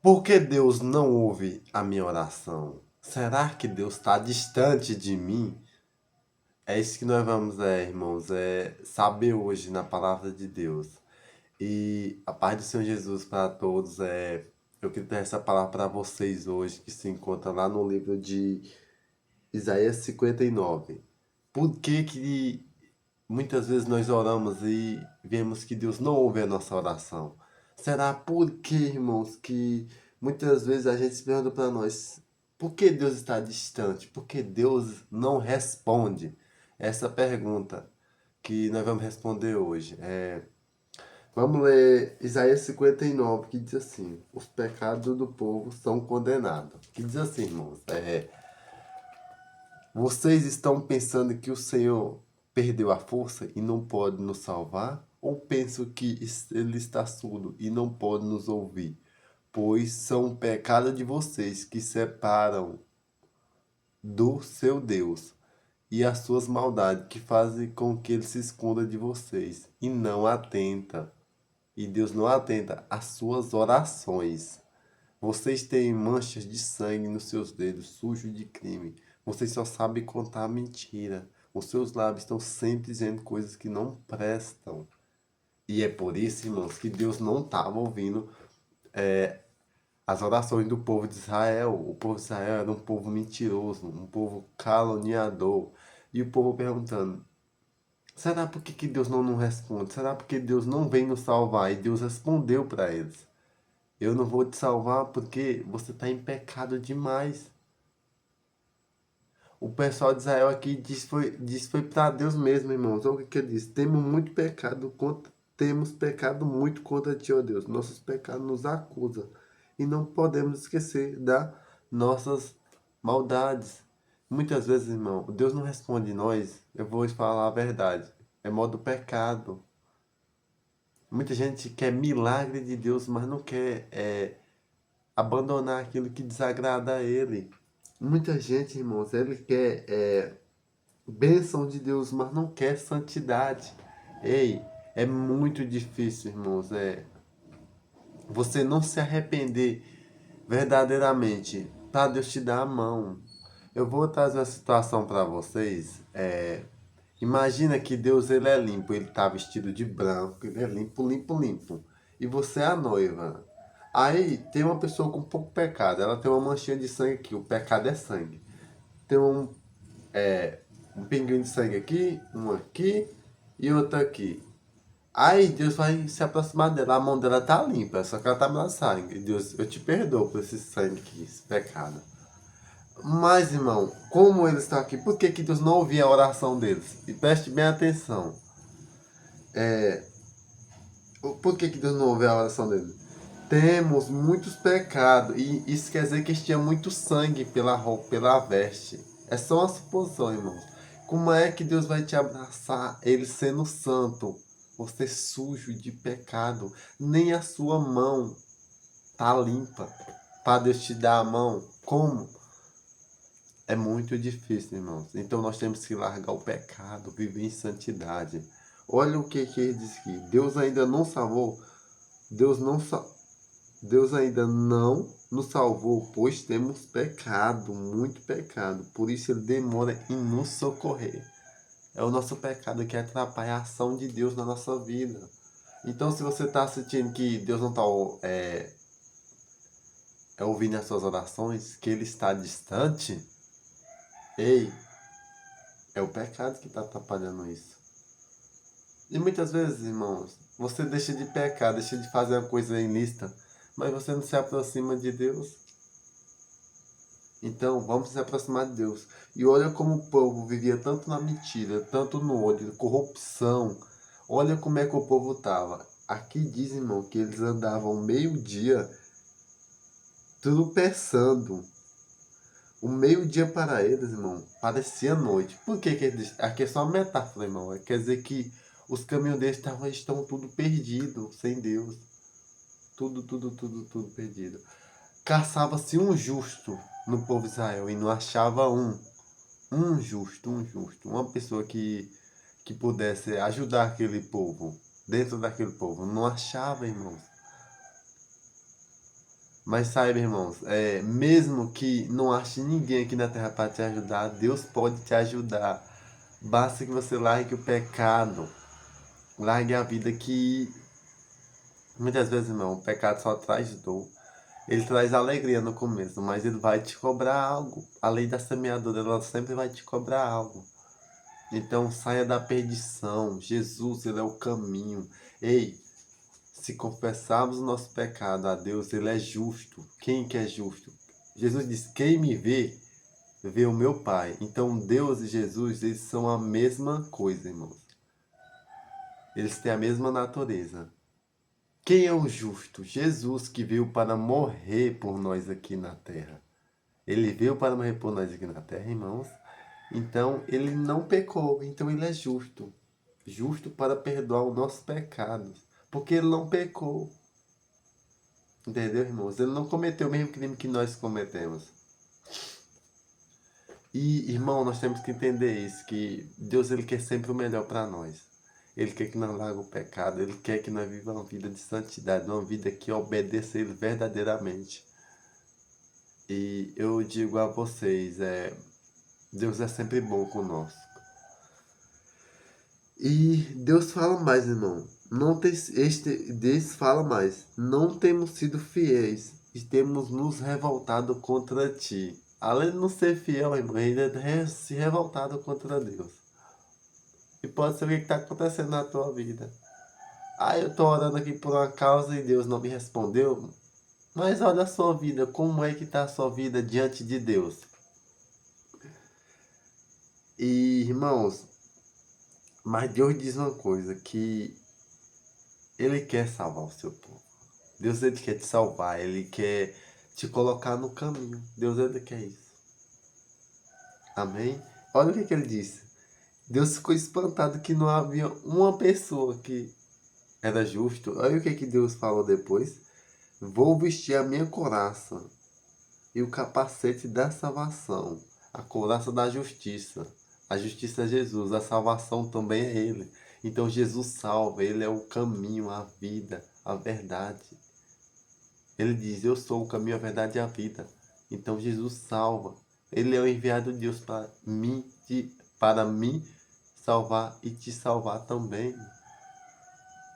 Por que Deus não ouve a minha oração? Será que Deus está distante de mim? É isso que nós vamos, irmãos, saber hoje na palavra de Deus. E a paz do Senhor Jesus para todos. Eu queria dar essa palavra para vocês hoje, que se encontra lá no livro de Isaías 59. Por que que muitas vezes nós oramos e vemos que Deus não ouve a nossa oração? Será por que, irmãos, que muitas vezes a gente se pergunta para nós, por que Deus está distante? Por que Deus não responde? Essa pergunta que nós vamos responder hoje. Vamos ler Isaías 59, que diz assim: os pecados do povo são condenados. Que diz assim, irmãos, vocês estão pensando que o Senhor perdeu a força e não pode nos salvar? Ou pensam que ele está surdo e não pode nos ouvir? Pois são o pecado de vocês que separam do seu Deus e as suas maldades que fazem com que ele se esconda de vocês e não atenta. E Deus não atenta às suas orações. Vocês têm manchas de sangue nos seus dedos, sujos de crime. Vocês só sabem contar mentira. Os seus lábios estão sempre dizendo coisas que não prestam. E é por isso, irmãos, que Deus não estava ouvindo as orações do povo de Israel. O povo de Israel era um povo mentiroso, um povo caluniador. E o povo perguntando, será por que Deus não nos responde? Será porque Deus não vem nos salvar? E Deus respondeu para eles. Eu não vou te salvar porque você está em pecado demais. O pessoal de Israel aqui diz foi para Deus mesmo, irmãos. Olha o que ele diz. Temos pecado muito contra ti, ó Deus. Nossos pecados nos acusam. E não podemos esquecer das nossas maldades. Muitas vezes, irmão, Deus não responde nós. Eu vou te falar a verdade. É modo pecado. Muita gente quer milagre de Deus, mas não quer abandonar aquilo que desagrada a Ele. Muita gente, irmãos, ele quer bênção de Deus, mas não quer santidade. Ei, é muito difícil, irmãos, você não se arrepender verdadeiramente para Deus te dar a mão. Eu vou trazer uma situação para vocês. Imagina que Deus ele é limpo, ele está vestido de branco, ele é limpo, limpo, limpo. E você é a noiva. Aí tem uma pessoa com pouco pecado, ela tem uma manchinha de sangue aqui, o pecado é sangue. Tem um pinguinho de sangue aqui, um aqui e outro aqui. Aí Deus vai se aproximar dela, a mão dela tá limpa, só que ela tá me sangue. Deus, eu te perdoo por esse sangue aqui, esse pecado. Mas, irmão, como eles estão aqui, por que que Deus não ouvia a oração deles? E preste bem atenção. Por que que Deus não ouve a oração deles? Temos muitos pecados, e isso quer dizer que eles tinham muito sangue pela roupa, pela veste. É só uma suposição, irmãos. Como é que Deus vai te abraçar, ele sendo santo? Você sujo de pecado, nem a sua mão tá limpa para Deus te dar a mão. Como? É muito difícil, irmãos. Então nós temos que largar o pecado, viver em santidade. Olha o que ele diz aqui. Deus ainda não salvou. Deus não sa- Deus ainda não nos salvou, pois temos pecado, muito pecado. Por isso ele demora em nos socorrer. É o nosso pecado que atrapalha a ação de Deus na nossa vida. Então, se você está sentindo que Deus não está ouvindo as suas orações, que Ele está distante, ei, é o pecado que está atrapalhando isso. E muitas vezes, irmãos, você deixa de pecar, deixa de fazer uma coisa ilícita, mas você não se aproxima de Deus. Então, vamos se aproximar de Deus. E olha como o povo vivia tanto na mentira, tanto no ódio, corrupção. Olha como é que o povo estava. Aqui diz, irmão, que eles andavam meio-dia tropeçando. O meio-dia para eles, irmão, parecia noite. Por que eles... Aqui é só uma metáfora, irmão. Quer dizer que os caminhos deles estão tudo perdido, sem Deus. Tudo, tudo, tudo, tudo perdido. Caçava-se um justo no povo de Israel e não achava um. Um justo, um justo. Uma pessoa que pudesse ajudar aquele povo, dentro daquele povo. Não achava, irmãos. Mas saiba, irmãos, mesmo que não ache ninguém aqui na terra para te ajudar, Deus pode te ajudar. Basta que você largue o pecado, largue a vida que muitas vezes, irmão, o pecado só traz dor. Ele traz alegria no começo, mas ele vai te cobrar algo. A lei da semeadura, ela sempre vai te cobrar algo. Então saia da perdição. Jesus, ele é o caminho. Ei, se confessarmos o nosso pecado a Deus, ele é justo. Quem que é justo? Jesus diz: quem me vê, vê o meu Pai. Então Deus e Jesus, eles são a mesma coisa, irmãos. Eles têm a mesma natureza. Quem é o justo? Jesus, que veio para morrer por nós aqui na terra. Ele veio para morrer por nós aqui na terra, irmãos. Então, ele não pecou. Então, ele é justo. Justo para perdoar os nossos pecados. Porque ele não pecou. Entendeu, irmãos? Ele não cometeu o mesmo crime que nós cometemos. E, irmão, nós temos que entender isso. Que Deus, ele quer sempre o melhor para nós. Ele quer que nós largue o pecado. Ele quer que nós vivamos uma vida de santidade. Uma vida que obedeça a ele verdadeiramente. E eu digo a vocês, Deus é sempre bom conosco. E Deus fala mais, irmão. Não tem, Deus fala mais. Não temos sido fiéis e temos nos revoltado contra ti. Além de não ser fiel, irmão, ainda se revoltado contra Deus. E pode ser o que está acontecendo na tua vida. Ah, eu estou orando aqui por uma causa e Deus não me respondeu. Mas olha a sua vida, como é que está a sua vida diante de Deus? E, irmãos, mas Deus diz uma coisa, que Ele quer salvar o seu povo. Deus, ele quer te salvar, Ele quer te colocar no caminho. Deus, ele quer isso. Amém? Olha o que Ele disse. Deus ficou espantado que não havia uma pessoa que era justo. Olha o que Deus falou depois. Vou vestir a minha couraça e o capacete da salvação. A couraça da justiça. A justiça é Jesus, a salvação também é Ele. Então Jesus salva, Ele é o caminho, a vida, a verdade. Ele diz: eu sou o caminho, a verdade e a vida. Então Jesus salva. Ele é o enviado de Deus para mim salvar e te salvar também.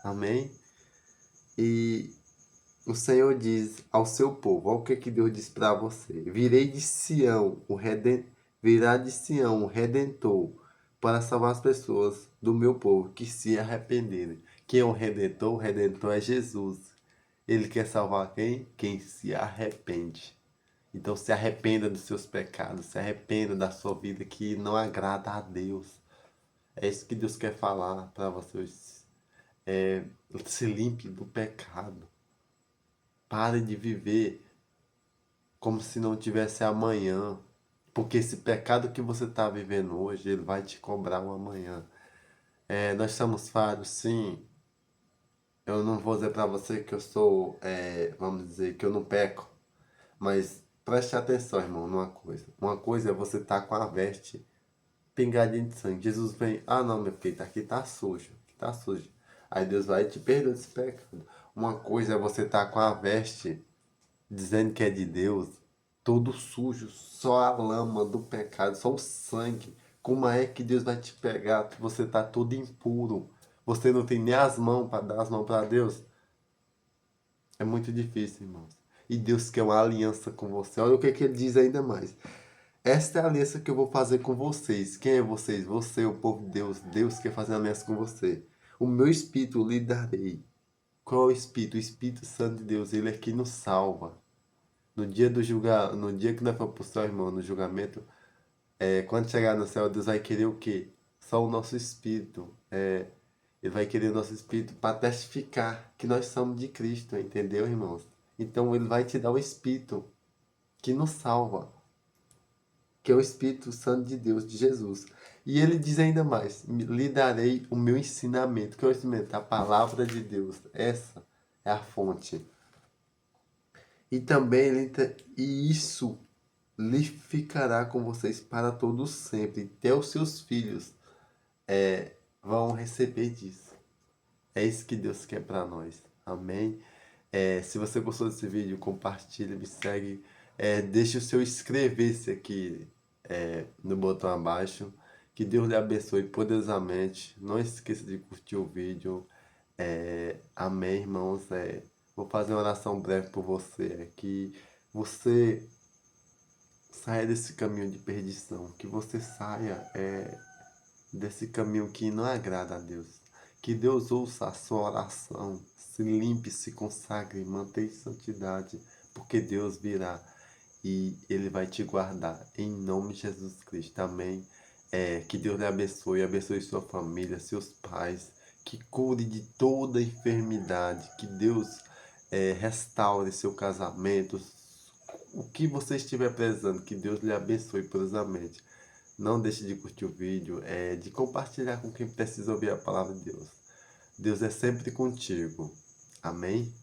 Amém? E o Senhor diz ao seu povo, olha o que Deus diz para você. Virei de Sião, virá de Sião o Redentor, para salvar as pessoas do meu povo que se arrependerem. Quem é o Redentor? O Redentor é Jesus. Ele quer salvar quem? Quem se arrepende. Então se arrependa dos seus pecados, se arrependa da sua vida que não agrada a Deus. É isso que Deus quer falar para vocês. Se limpe do pecado. Pare de viver como se não tivesse amanhã. Porque esse pecado que você está vivendo hoje, ele vai te cobrar um amanhã. Nós somos falhos, sim. Eu não vou dizer para você que eu sou, vamos dizer, que eu não peco. Mas preste atenção, irmão, numa coisa. Uma coisa é você estar com a veste pingadinha de sangue. Jesus vem, ah não, meu filho, aqui tá sujo, aqui tá sujo. Aí Deus vai e te perdoa desse pecado. Uma coisa é você estar com a veste dizendo que é de Deus, todo sujo, só a lama do pecado, só o sangue. Como é que Deus vai te pegar? Você tá todo impuro. Você não tem nem as mãos para dar as mãos para Deus. É muito difícil, irmãos. E Deus quer uma aliança com você. Olha o que Ele diz ainda mais. Esta é a aliança que eu vou fazer com vocês. Quem é vocês? Você, o povo de Deus. Deus quer fazer aliança com você. O meu Espírito lhe darei. Qual é o Espírito? O Espírito Santo de Deus. Ele é que nos salva. No dia que nós for pro céu, irmão, no julgamento, quando chegar no céu, Deus vai querer o quê? Só o nosso Espírito. Ele vai querer o nosso Espírito para testificar que nós somos de Cristo, entendeu, irmãos? Então Ele vai te dar o Espírito que nos salva, que é o Espírito Santo de Deus, de Jesus. E Ele diz ainda mais, lhe darei o meu ensinamento, que é o ensinamento, a palavra de Deus. Essa é a fonte. E também e isso lhe ficará com vocês para todos sempre. Até os seus filhos vão receber disso. É isso que Deus quer para nós. Amém? Se você gostou desse vídeo, compartilha, me segue. Deixe o seu inscrever-se aqui no botão abaixo. Que Deus lhe abençoe poderosamente. Não esqueça de curtir o vídeo. Amém, irmãos. Vou fazer uma oração breve por você. Que você saia desse caminho de perdição. Que você saia desse caminho que não agrada a Deus. Que Deus ouça a sua oração, se limpe, se consagre, mantenha santidade, porque Deus virá e Ele vai te guardar. Em nome de Jesus Cristo, amém. Que Deus lhe abençoe, abençoe sua família, seus pais, que cure de toda enfermidade, que Deus restaure seu casamento, o que você estiver precisando, que Deus lhe abençoe poderosamente. Não deixe de curtir o vídeo, de compartilhar com quem precisa ouvir a palavra de Deus. Deus é sempre contigo. Amém?